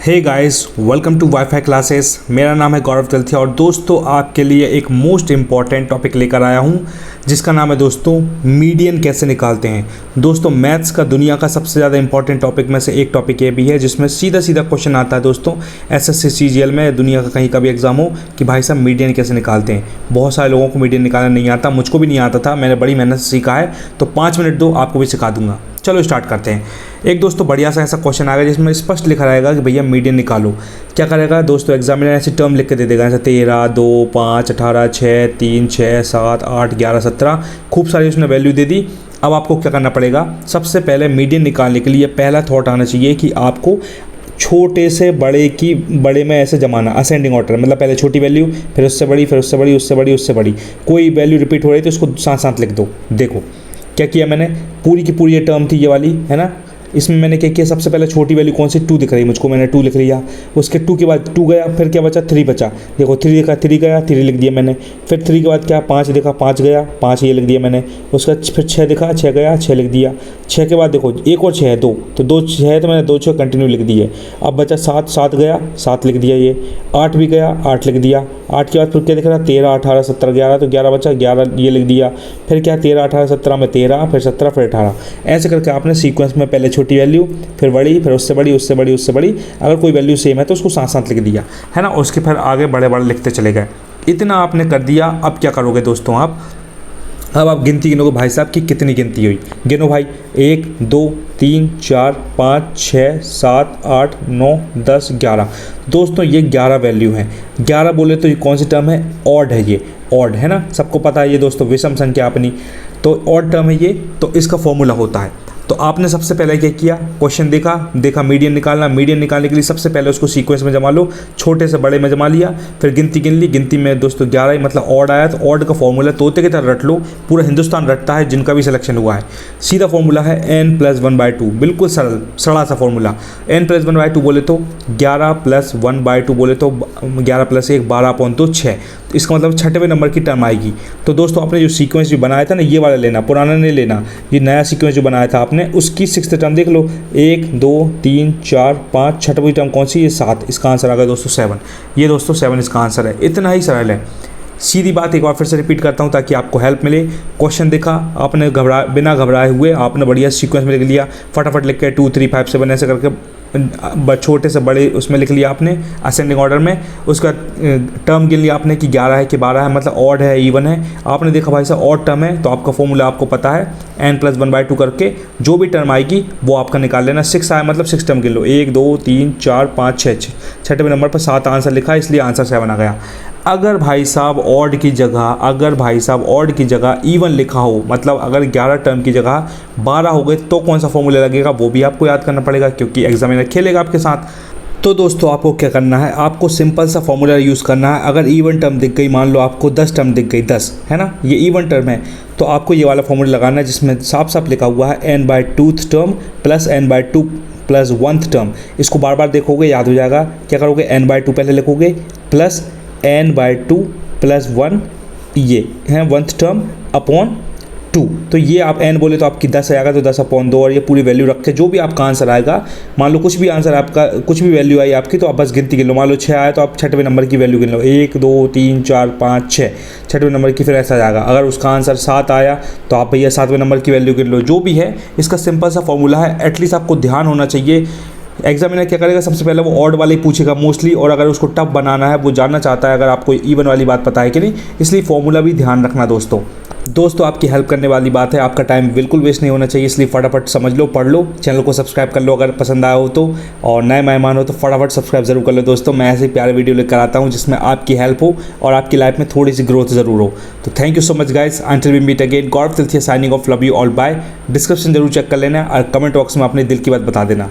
Hey guys, welcome to WiFi classes. मेरा नाम है गौरव तलथिया और दोस्तों आपके लिए एक मोस्ट इम्पॉर्टेंट टॉपिक लेकर आया हूं जिसका नाम है दोस्तों मीडियन कैसे निकालते हैं। दोस्तों मैथ्स का दुनिया का सबसे ज़्यादा इंपॉर्टेंट टॉपिक में से एक टॉपिक ये भी है जिसमें सीधा सीधा क्वेश्चन आता है दोस्तों एसएससी सीजीएल में, दुनिया का कहीं का भी एग्जाम हो कि भाई साहब मीडियन कैसे निकालते हैं। बहुत सारे लोगों को मीडियन निकालना नहीं आता, मुझको भी नहीं आता था, मैंने बड़ी मेहनत से सीखा है। तो 5 मिनट दो, आपको भी सिखा दूंगा। चलो स्टार्ट करते हैं। एक दोस्तों बढ़िया सा ऐसा क्वेश्चन आएगा जिसमें स्पष्ट लिखा रहेगा कि भैया मीडियन निकालो। क्या करेगा दोस्तों, एग्जामिनर ऐसी टर्म लिख के दे देगा, जैसे 13, 2, 5, 18, 6, 3, 6, 7, 8, 11, 17, खूब सारी उसने वैल्यू दे दी। अब आपको क्या करना पड़ेगा, सबसे पहले मीडियन निकालने के लिए पहला थॉट आना चाहिए कि आपको छोटे से बड़े में ऐसे जमाना, असेंडिंग ऑर्डर, मतलब पहले छोटी वैल्यू, फिर उससे बड़ी, फिर उससे बड़ी, उससे बड़ी, उससे बड़ी। कोई वैल्यू रिपीट हो रही तो उसको साथ साथ लिख दो। देखो क्या किया मैंने, पूरी की पूरी ये टर्म थी ये वाली, है ना। इसमें मैंने क्या किया, सबसे पहले छोटी वैल्यू कौन सी, 2 दिख रही है मुझको, मैंने 2 लिख लिया। उसके 2 के बाद 2 गया, फिर क्या बचा, 3 बचा। देखो 3 देखा, 3 गया, 3 लिख दिया मैंने। फिर 3 के बाद क्या, 5 देखा, 5 गया, 5 ये लिख दिया मैंने। उसका फिर 6 देखा, 6 गया, 6 लिख दिया। 6 के बाद देखो एक और 6 है, 2, तो 2 6 है तो मैंने 2 6 कंटिन्यू लिख दिए। अब बचा 7, 7 गया, 7 लिख दिया ये। 8 भी गया, 8 लिख दिया। 8 के बाद फिर क्या दिख रहा, 13, 18, 17, 11, तो 11 बचा, 11 ये लिख दिया। फिर क्या, 13, 18, 17 में 13, फिर 17, फिर 18। ऐसे करके आपने सीक्वेंस में पहले छोटी वैल्यू, फिर बड़ी, फिर उससे बड़ी, उससे बड़ी, उससे बड़ी। अगर कोई वैल्यू सेम है तो उसको साथ साथ लिख दिया, है ना। उसके फिर आगे बड़े बड़े लिखते चले गए। इतना आपने कर दिया। अब क्या करोगे दोस्तों, अब आप गिनती गिनोगे भाई साहब की कितनी गिनती हुई। गिनो भाई, 1, 2, 3, 4, 5, 6, 7, 8, 9, 10, 11। दोस्तों ये 11 वैल्यू हैं। 11 बोले तो ये कौन सी टर्म है, ऑड है ये, ऑड है ना, सबको पता है ये दोस्तों, विषम संख्या अपनी, तो ऑड टर्म है ये। तो इसका फॉर्मूला होता है, तो आपने सबसे पहले क्या किया, क्वेश्चन देखा मीडियन निकालना। मीडियन निकालने के लिए सबसे पहले उसको सीक्वेंस में जमा लो, छोटे से बड़े में जमा लिया। फिर गिनती गिन ली, गिनती में दोस्तों 11 ही मतलब ऑड आया, तो ऑड का फॉर्मूला तोते की तरह रट लो। पूरा हिंदुस्तान रटता है जिनका भी सिलेक्शन हुआ है। सीधा फॉर्मूला है n+1/2, बिल्कुल सरल सड़ा सा फॉर्मूला। n+1/2 बोले तो 11 + 1/2 बोले तो 11 + 1 12/2 6। तो इसका मतलब 6वें नंबर की टर्म आएगी। तो दोस्तों आपने जो सीक्वेंस जो बनाया था ना, ये वाला लेना, पुराना नहीं लेना, ये नया सीक्वेंस जो बनाया था आपने, उसकी 6th टर्म देख लो, 1, 2, 3, 4, 5, 6वीं टर्म कौन सी, ये 7। इसका आंसर आ गया दोस्तों 7। ये दोस्तों 7 इसका आंसर है। इतना ही सरल है। सीधी बात एक बार फिर से रिपीट करता हूँ ताकि आपको हेल्प मिले। क्वेश्चन देखा आपने, बिना घबराए हुए आपने बढ़िया सीक्वेंस में लिख लिया, फटाफट लिख के 2, 3, 5, 7 ऐसे करके छोटे से बड़े उसमें लिख लिया आपने असेंडिंग ऑर्डर में। उसका टर्म गिन लिया आपने कि 11 है कि 12 है, मतलब ऑड है इवन है। आपने देखा भाई साहब ऑड टर्म है तो आपका फॉर्मूला आपको पता है, n+1/2 करके जो भी टर्म आएगी वो आपका निकाल लेना। 6 आया मतलब 6 टर्म गिन लो, 1, 2, 3, 4, 5, 6, 6वें नंबर पर 7 आंसर लिखा है, इसलिए आंसर 7 आ गया। अगर भाई साहब ऑड की जगह इवन लिखा हो, मतलब अगर 11 टर्म की जगह 12 हो गए तो कौन सा फॉर्मूला लगेगा वो भी आपको याद करना पड़ेगा, क्योंकि एग्जामिनर खेलेगा आपके साथ। तो दोस्तों आपको क्या करना है, आपको सिंपल सा फॉर्मूला यूज़ करना है। अगर इवन टर्म दिख गई, मान लो आपको 10 टर्म दिख गई, 10 है ना, ये इवन टर्म है, तो आपको ये वाला फॉर्मूला लगाना है जिसमें साफ साफ लिखा हुआ है n/2th term plus n/2 plus 1th term. इसको बार बार देखोगे याद हो जाएगा। क्या करोगे, n/2 पहले लिखोगे प्लस n/2 प्लस 1, ये है 1th टर्म अपॉन 2। तो ये आप n बोले तो आपकी 10 आएगा, तो 10/2, और ये पूरी वैल्यू रख के जो भी आपका आंसर आएगा, मान लो कुछ भी आंसर आपका, कुछ भी वैल्यू आई आपकी, तो आप बस गिनती गिन लो। मान लो 6 आया तो आप 6वें नंबर की वैल्यू गिन लो, 1, 2, 3, 4, 5, 6, 6वें नंबर की, फिर ऐसा जाएगा। अगर उसका आंसर 7 आया तो आप भैया 7वें नंबर की वैल्यू गिन लो। जो भी है इसका सिंपल सा फॉर्मूला है, एटलीस्ट आपको ध्यान होना चाहिए। एग्जामिनर क्या करेगा, सबसे पहले वो ऑड वाले पूछेगा मोस्टली, और अगर उसको टफ बनाना है, वो जानना चाहता है अगर आपको इवन वाली बात पता है कि नहीं, इसलिए फॉर्मूला भी ध्यान रखना दोस्तों आपकी हेल्प करने वाली बात है। आपका टाइम बिल्कुल वेस्ट नहीं होना चाहिए, इसलिए फटाफट समझ लो, पढ़ लो, चैनल को सब्सक्राइब कर लो अगर पसंद आया हो तो, और नए मेहमान हो तो फटाफट सब्सक्राइब जरूर कर लो दोस्तों। मैं ऐसे प्यारे वीडियो लेकर आता हूँ जिसमें आपकी हेल्प हो और आपकी लाइफ में थोड़ी सी ग्रोथ ज़रूर हो। तो thank you so much guys, until we meet again. Gaurav Talathiya signing off, love you all, bye. Description जरूर चेक कर लेना और कमेंट बॉक्स में अपने दिल की बात बता देना।